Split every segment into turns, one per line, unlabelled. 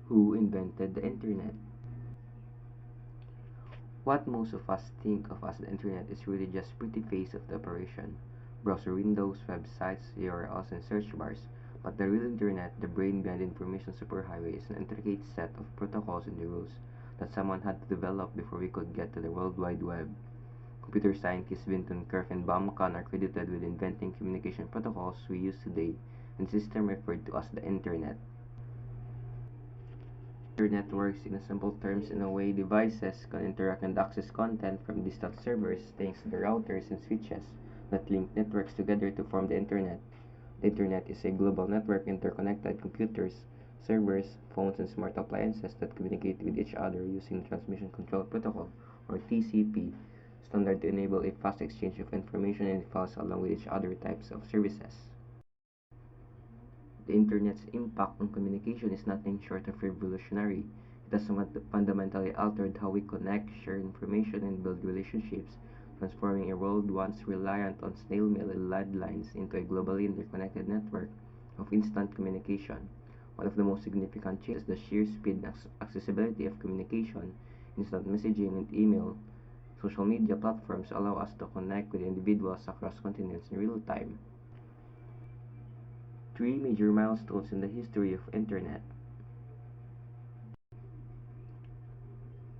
Who invented the internet? What most of us think of as the internet is really just pretty face of the operation. Browser windows, websites, URLs, and search bars. But the real internet, the brain behind the information superhighway, is an intricate set of protocols and rules that someone had to develop before we could get to the World Wide Web. Computer scientists Vinton Cerf and Bam Khan are credited with inventing communication protocols we use today, and system referred to as the internet. Internet works in simple terms in a way devices can interact and access content from distant servers thanks to the routers and switches that link networks together to form the internet. The internet is a global network of interconnected computers, servers, phones, and smart appliances that communicate with each other using the Transmission Control Protocol, or TCP, standard to enable a fast exchange of information and files along with each other types of services. The Internet's impact on communication is nothing short of revolutionary. It has fundamentally altered how we connect, share information, and build relationships, transforming a world once reliant on snail mail and landlines into a globally interconnected network of instant communication. One of the most significant changes is the sheer speed and accessibility of communication. Instant messaging and email, social media platforms allow us to connect with individuals across continents in real time. Three major milestones in the history of Internet.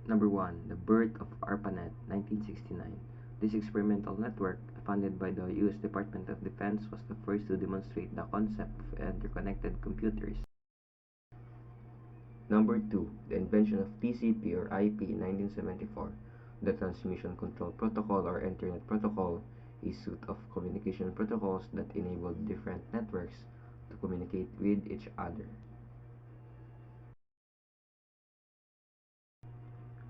Number 1. The birth of ARPANET, 1969. This experimental network, funded by the U.S. Department of Defense, was the first to demonstrate the concept of interconnected computers. Number 2. The invention of TCP or IP in 1974. The Transmission Control Protocol or Internet Protocol, a suite of communication protocols that enabled different networks to communicate with each other.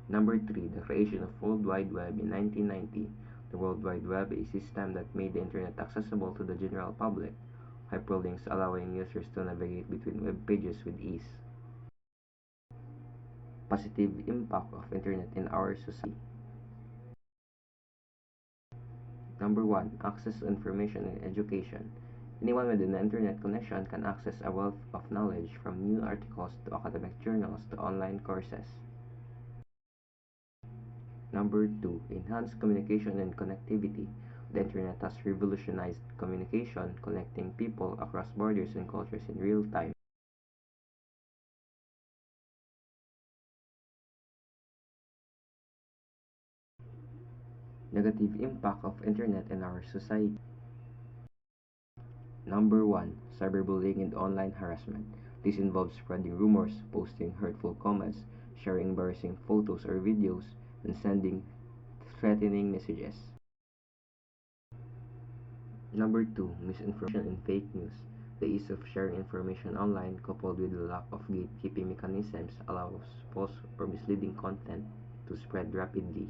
Number 3. The creation of World Wide Web in 1990. The World Wide Web is a system that made the internet accessible to the general public, hyperlinks allowing users to navigate between web pages with ease. Positive impact of internet in our society. Number 1. Access to information and education. Anyone with an internet connection can access a wealth of knowledge, from new articles to academic journals to online courses. Number 2. Enhanced communication and connectivity. The internet has revolutionized communication, connecting people across borders and cultures in real time. Negative impact of internet in our society. Number 1. Cyberbullying and online harassment. This involves spreading rumors, posting hurtful comments, sharing embarrassing photos or videos, and sending threatening messages. Number 2. Misinformation and fake news. The ease of sharing information online, coupled with the lack of gatekeeping mechanisms, allows false or misleading content to spread rapidly.